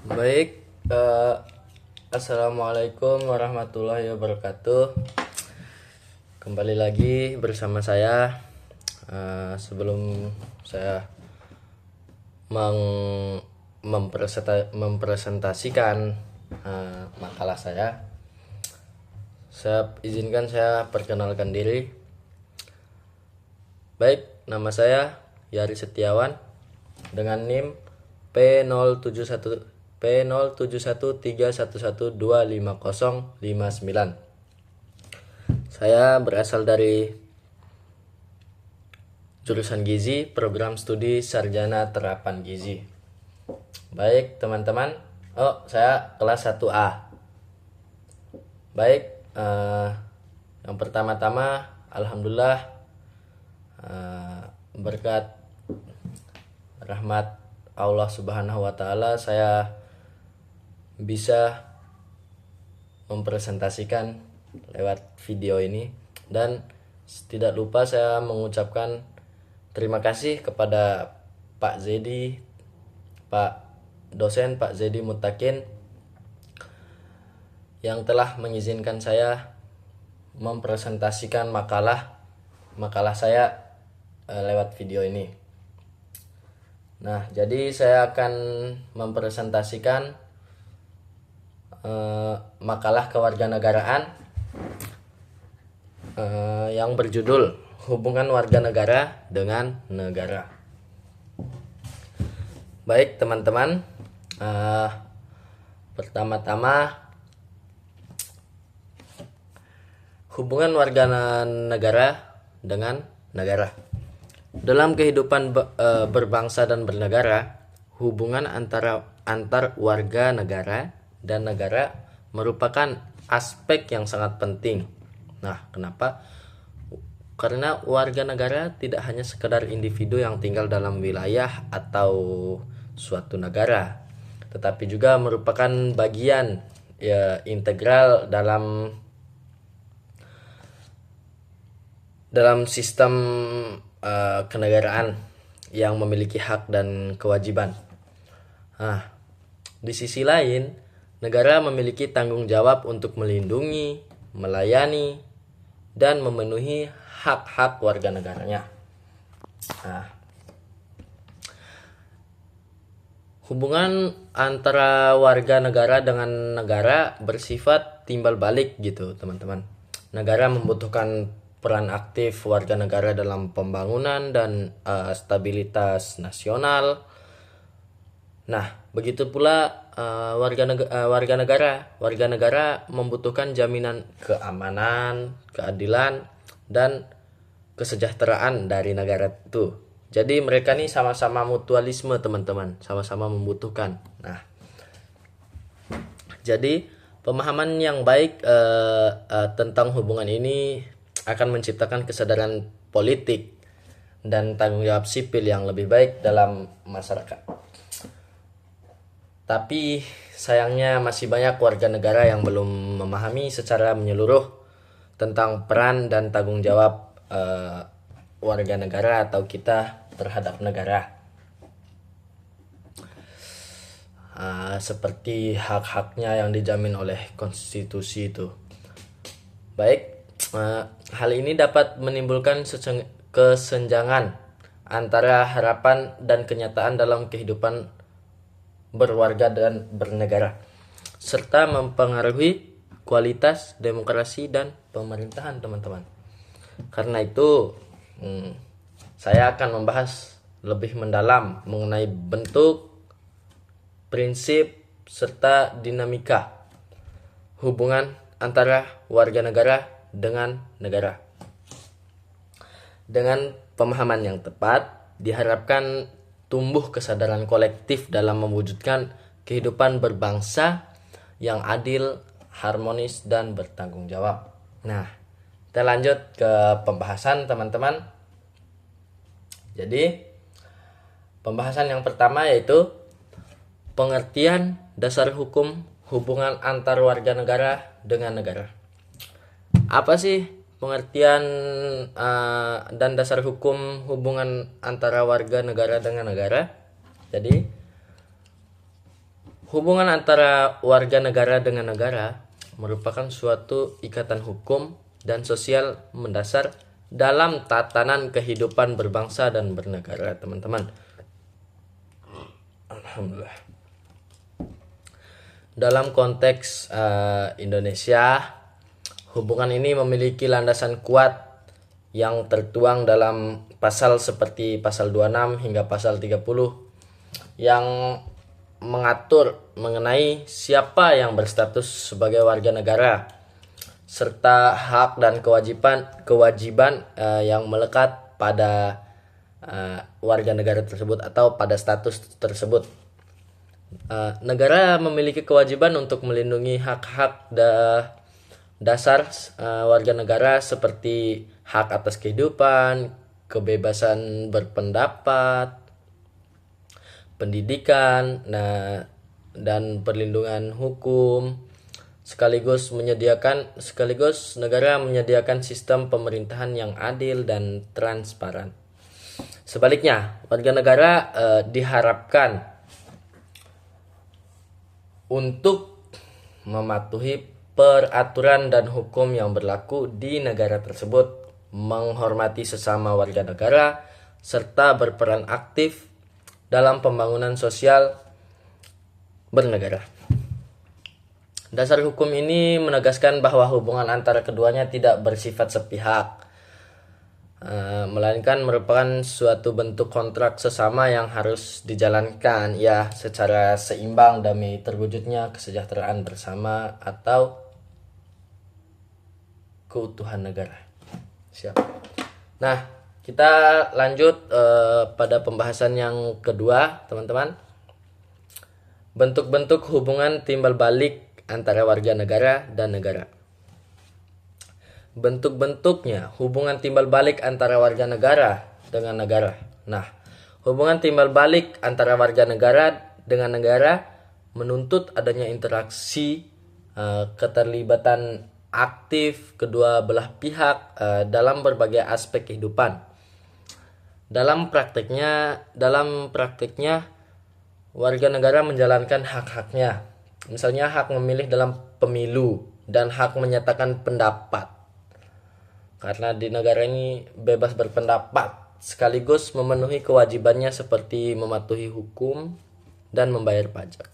Baik, eh, Assalamualaikum warahmatullahi wabarakatuh. Kembali lagi bersama saya. Sebelum saya mempresentasikan makalah saya izinkan saya perkenalkan diri. Baik, nama saya Yari Setiawan dengan NIM P071 P071311250059. Saya berasal dari jurusan Gizi, program studi Sarjana Terapan Gizi. Baik, teman-teman. Saya kelas 1A. Baik, yang pertama-tama alhamdulillah berkat rahmat Allah Subhanahu wa taala saya bisa mempresentasikan lewat video ini, dan tidak lupa saya mengucapkan terima kasih kepada Pak Zedi, Pak dosen Pak Zedi Mutakin yang telah mengizinkan saya mempresentasikan makalah saya lewat video ini. Nah, jadi saya akan mempresentasikan makalah kewarganegaraan yang berjudul Hubungan Warga Negara dengan Negara. Baik, teman-teman. Pertama-tama, hubungan warga negara dengan negara. Dalam kehidupan berbangsa dan bernegara, hubungan antar warga negara dan negara merupakan aspek yang sangat penting. Nah, kenapa? Karena warga negara tidak hanya sekedar individu yang tinggal dalam wilayah atau suatu negara, tetapi juga merupakan bagian integral dalam sistem kenegaraan yang memiliki hak dan kewajiban. Nah, di sisi lain, negara memiliki tanggung jawab untuk melindungi, melayani, dan memenuhi hak-hak warga negaranya. Nah, hubungan antara warga negara dengan negara bersifat timbal balik gitu, teman-teman. Negara membutuhkan peran aktif warga negara dalam pembangunan dan stabilitas nasional. Nah, begitu pula warga negara membutuhkan jaminan keamanan, keadilan, dan kesejahteraan dari negara itu. Jadi mereka nih sama-sama mutualisme, teman-teman, sama-sama membutuhkan. Nah, jadi pemahaman yang baik tentang hubungan ini akan menciptakan kesadaran politik dan tanggung jawab sipil yang lebih baik dalam masyarakat. Tapi sayangnya masih banyak warga negara yang belum memahami secara menyeluruh tentang peran dan tanggung jawab warga negara atau kita terhadap negara. Seperti hak-haknya yang dijamin oleh konstitusi itu. Baik, hal ini dapat menimbulkan kesenjangan antara harapan dan kenyataan dalam kehidupan berwarga dan bernegara, serta mempengaruhi kualitas demokrasi dan pemerintahan, teman-teman. Karena itu, saya akan membahas lebih mendalam mengenai bentuk, prinsip, serta dinamika hubungan antara warga negara dengan negara. Dengan pemahaman yang tepat, diharapkan tumbuh kesadaran kolektif dalam mewujudkan kehidupan berbangsa yang adil, harmonis, dan bertanggung jawab. Nah, kita lanjut ke pembahasan, teman-teman. Jadi, pembahasan yang pertama yaitu pengertian dasar hukum hubungan antar warga negara dengan negara. Apa sih pengertian dan dasar hukum hubungan antara warga negara dengan negara? Jadi, Hubungan antara warga negara dengan negara merupakan suatu ikatan hukum dan sosial mendasar dalam tatanan kehidupan berbangsa dan bernegara, teman-teman. Alhamdulillah. Dalam konteks Indonesia, hubungan ini memiliki landasan kuat yang tertuang dalam pasal seperti pasal 26 hingga pasal 30 yang mengatur mengenai siapa yang berstatus sebagai warga negara serta hak dan kewajiban yang melekat pada warga negara tersebut atau pada status tersebut. Negara memiliki kewajiban untuk melindungi hak-hak dasar warga negara seperti hak atas kehidupan, kebebasan berpendapat, pendidikan, dan perlindungan hukum. Sekaligus negara menyediakan sistem pemerintahan yang adil dan transparan. Sebaliknya, warga negara diharapkan untuk mematuhi peraturan dan hukum yang berlaku di negara tersebut, menghormati sesama warga negara, serta berperan aktif dalam pembangunan sosial bernegara. Dasar hukum ini menegaskan bahwa hubungan antara keduanya tidak bersifat sepihak, melainkan merupakan suatu bentuk kontrak sesama yang harus dijalankan secara seimbang demi terwujudnya kesejahteraan bersama atau keutuhan negara. Siap. Nah, kita lanjut pada pembahasan yang kedua, teman-teman. Bentuk-bentuk hubungan timbal balik antara warga negara dan negara. Bentuk-bentuknya hubungan timbal balik antara warga negara dengan negara. Nah, hubungan timbal balik antara warga negara dengan negara menuntut adanya interaksi, keterlibatan aktif kedua belah pihak dalam berbagai aspek kehidupan. Dalam prakteknya warga negara menjalankan hak-haknya. Misalnya hak memilih dalam pemilu dan hak menyatakan pendapat. Karena di negara ini bebas berpendapat, sekaligus memenuhi kewajibannya seperti mematuhi hukum dan membayar pajak.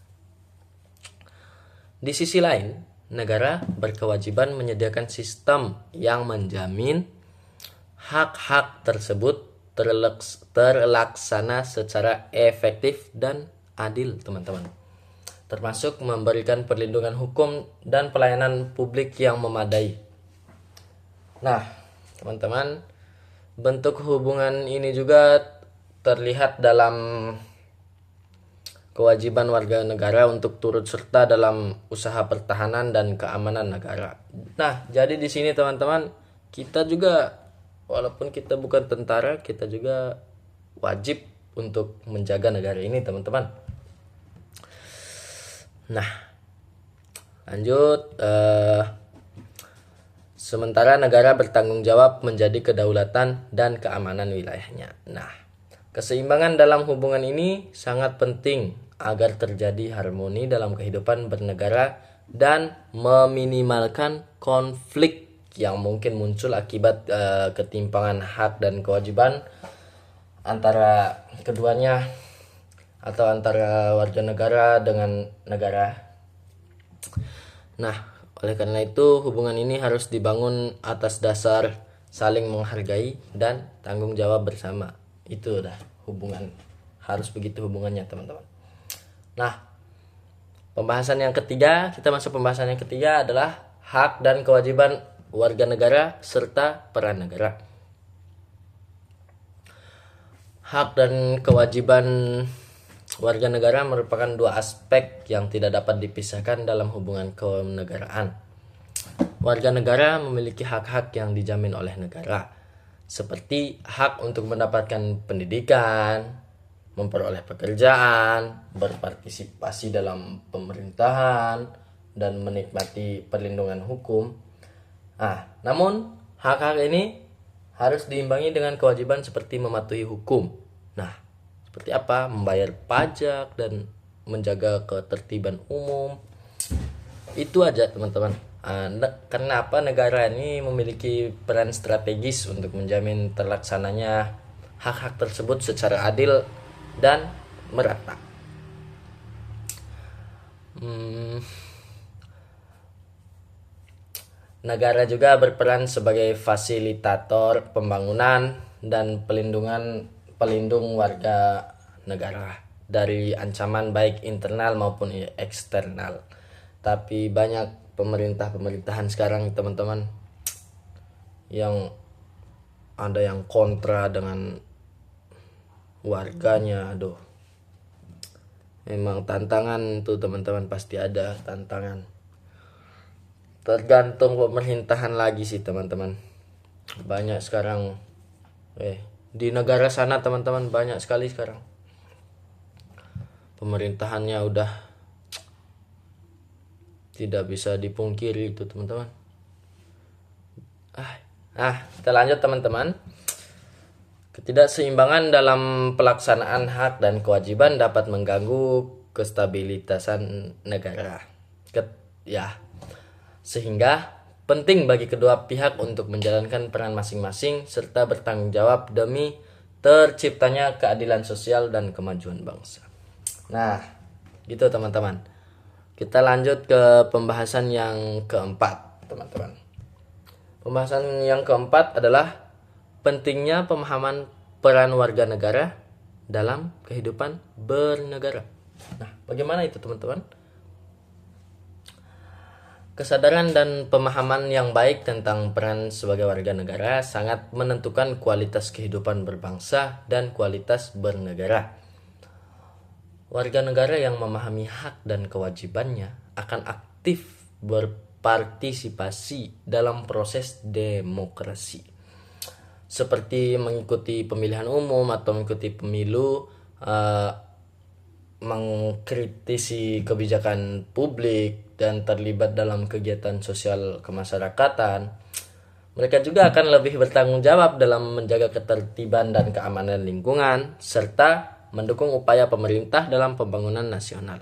Di sisi lain, negara berkewajiban menyediakan sistem yang menjamin hak-hak tersebut terlaksana secara efektif dan adil, teman-teman. Termasuk memberikan perlindungan hukum dan pelayanan publik yang memadai. Nah, teman-teman, bentuk hubungan ini juga terlihat dalam kewajiban warga negara untuk turut serta dalam usaha pertahanan dan keamanan negara. Nah, jadi di sini teman-teman, kita juga walaupun kita bukan tentara, kita juga wajib untuk menjaga negara ini, teman-teman. Nah, lanjut. Sementara negara bertanggung jawab menjadi kedaulatan dan keamanan wilayahnya. Nah, keseimbangan dalam hubungan ini sangat penting agar terjadi harmoni dalam kehidupan bernegara dan meminimalkan konflik yang mungkin muncul akibat ketimpangan hak dan kewajiban antara keduanya atau antara warga negara dengan negara. Nah, oleh karena itu hubungan ini harus dibangun atas dasar saling menghargai dan tanggung jawab bersama. Itu udah hubungan, harus begitu hubungannya, teman-teman. Nah, kita masuk pembahasan yang ketiga adalah hak dan kewajiban warga negara serta peran negara. Hak dan kewajiban warga negara merupakan dua aspek yang tidak dapat dipisahkan dalam hubungan kenegaraan. Warga negara memiliki hak-hak yang dijamin oleh negara, seperti hak untuk mendapatkan pendidikan, memperoleh pekerjaan, berpartisipasi dalam pemerintahan, dan menikmati perlindungan hukum. Namun hak-hak ini harus diimbangi dengan kewajiban seperti mematuhi hukum. Nah, seperti apa? Membayar pajak dan menjaga ketertiban umum. Itu aja teman-teman. Karena apa, negara ini memiliki peran strategis untuk menjamin terlaksananya hak-hak tersebut secara adil dan merata. Negara juga berperan sebagai fasilitator pembangunan dan pelindung warga negara dari ancaman baik internal maupun eksternal. Tapi banyak pemerintahan sekarang teman-teman yang ada yang kontra dengan warganya. Aduh, memang tantangan tuh teman-teman, pasti ada tantangan. Tergantung pemerintahan lagi sih teman-teman. Banyak sekarang di negara sana teman-teman, banyak sekali sekarang pemerintahannya udah tidak bisa dipungkiri itu teman-teman. Kita lanjut teman-teman. Ketidakseimbangan dalam pelaksanaan hak dan kewajiban dapat mengganggu kestabilitasan negara. Sehingga penting bagi kedua pihak untuk menjalankan peran masing-masing serta bertanggung jawab demi terciptanya keadilan sosial dan kemajuan bangsa. Nah, gitu teman-teman. Kita lanjut ke pembahasan yang keempat, teman-teman. Pembahasan yang keempat adalah pentingnya pemahaman peran warga negara dalam kehidupan bernegara. Nah, bagaimana itu teman-teman? Kesadaran dan pemahaman yang baik tentang peran sebagai warga negara sangat menentukan kualitas kehidupan berbangsa dan kualitas bernegara. Warga negara yang memahami hak dan kewajibannya akan aktif berpartisipasi dalam proses demokrasi, seperti mengikuti pemilihan umum atau mengikuti pemilu, mengkritisi kebijakan publik, dan terlibat dalam kegiatan sosial kemasyarakatan. Mereka juga akan lebih bertanggung jawab dalam menjaga ketertiban dan keamanan lingkungan, serta mendukung upaya pemerintah dalam pembangunan nasional.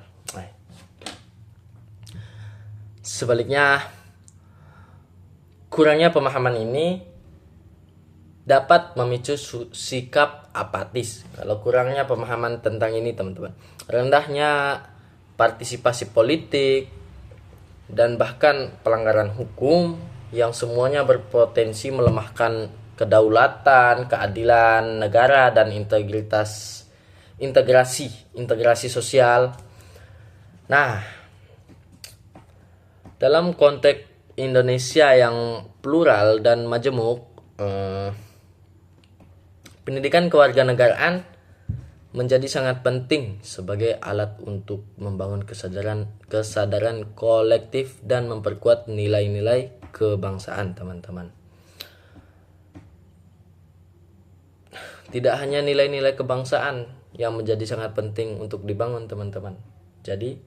Sebaliknya, kurangnya pemahaman ini dapat memicu sikap apatis. Kalau kurangnya pemahaman tentang ini teman-teman, rendahnya partisipasi politik, dan bahkan pelanggaran hukum yang semuanya berpotensi melemahkan kedaulatan, keadilan negara, dan integrasi sosial. Nah, dalam konteks Indonesia yang plural dan majemuk, pendidikan kewarganegaraan menjadi sangat penting sebagai alat untuk membangun kesadaran kolektif dan memperkuat nilai-nilai kebangsaan, teman-teman. Tidak hanya nilai-nilai kebangsaan yang menjadi sangat penting untuk dibangun, teman-teman. Jadi,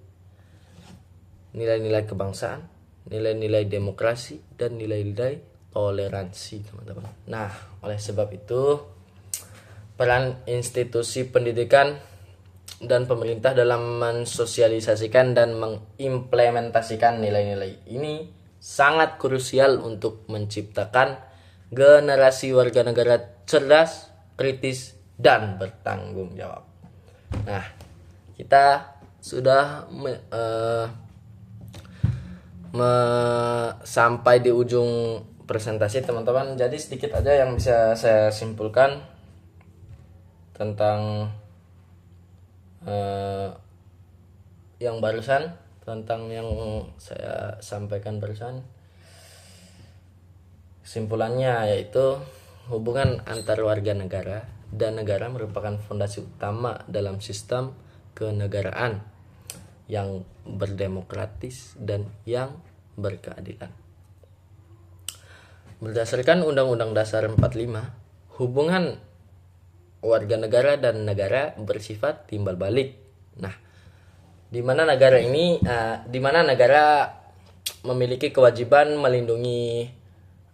nilai-nilai kebangsaan, nilai-nilai demokrasi, dan nilai-nilai toleransi, teman-teman. Nah, oleh sebab itu, peran institusi pendidikan dan pemerintah dalam mensosialisasikan dan mengimplementasikan nilai-nilai ini sangat krusial untuk menciptakan generasi warga negara cerdas, kritis, dan bertanggung jawab. Nah, kita sudah sampai di ujung presentasi, teman-teman. Jadi sedikit aja yang bisa saya simpulkan tentang yang barusan, tentang yang saya sampaikan barusan. Kesimpulannya yaitu hubungan antar warga negara dan negara merupakan fondasi utama dalam sistem kenegaraan yang berdemokratis dan yang berkeadilan. Berdasarkan Undang-Undang Dasar 45, hubungan warga negara dan negara bersifat timbal balik. Nah, di mana negara memiliki kewajiban melindungi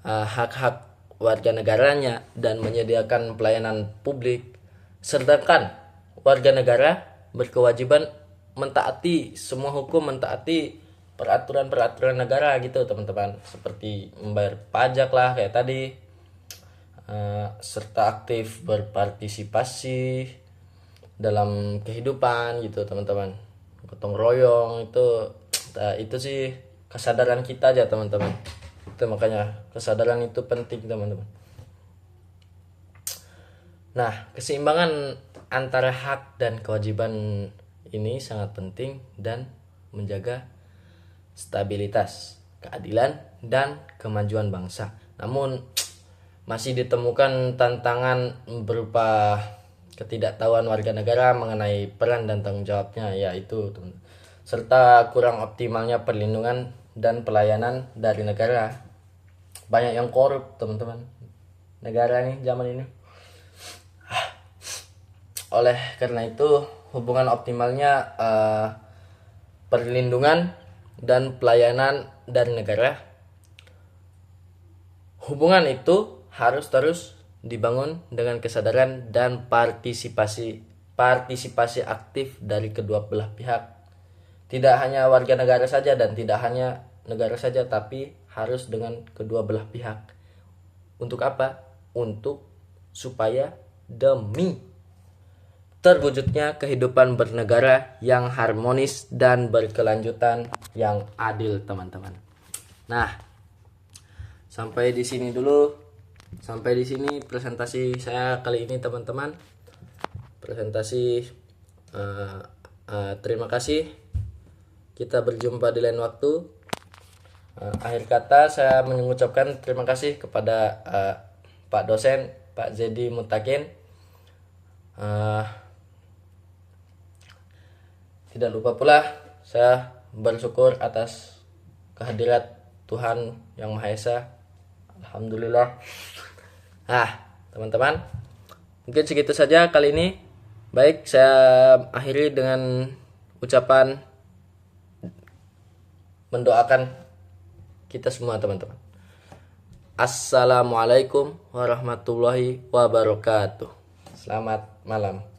hak-hak warga negaranya dan menyediakan pelayanan publik, sedangkan warga negara berkewajiban mentaati semua hukum, mentaati peraturan-peraturan negara gitu teman-teman, seperti membayar pajak lah kayak tadi, serta aktif berpartisipasi dalam kehidupan gitu teman-teman, gotong royong itu sih kesadaran kita aja teman-teman. Itu makanya kesadaran itu penting teman-teman. Nah, keseimbangan antara hak dan kewajiban ini sangat penting dan menjaga stabilitas, keadilan, dan kemajuan bangsa. Namun masih ditemukan tantangan berupa ketidaktahuan warga negara mengenai peran dan tanggung jawabnya, yaitu serta kurang optimalnya perlindungan dan pelayanan dari negara. Banyak yang korup teman-teman negara ini zaman ini. Oleh karena itu, hubungan optimalnya perlindungan dan pelayanan dari negara, hubungan itu harus terus dibangun dengan kesadaran dan partisipasi aktif dari kedua belah pihak. Tidak hanya warga negara saja dan tidak hanya negara saja, tapi harus dengan kedua belah pihak. Untuk apa? Untuk supaya demi terwujudnya kehidupan bernegara yang harmonis dan berkelanjutan yang adil teman-teman. Nah, sampai di sini dulu. Sampai di sini presentasi saya kali ini teman-teman. Presentasi terima kasih. Kita berjumpa di lain waktu. Akhir kata saya mengucapkan terima kasih kepada Pak dosen Pak Zedi Mutakin. Tidak lupa pula saya bersyukur atas kehadirat Tuhan Yang Maha Esa. Alhamdulillah. Teman-teman, mungkin segitu saja kali ini. Baik, saya akhiri dengan ucapan mendoakan kita semua teman-teman. Assalamualaikum warahmatullahi wabarakatuh. Selamat malam.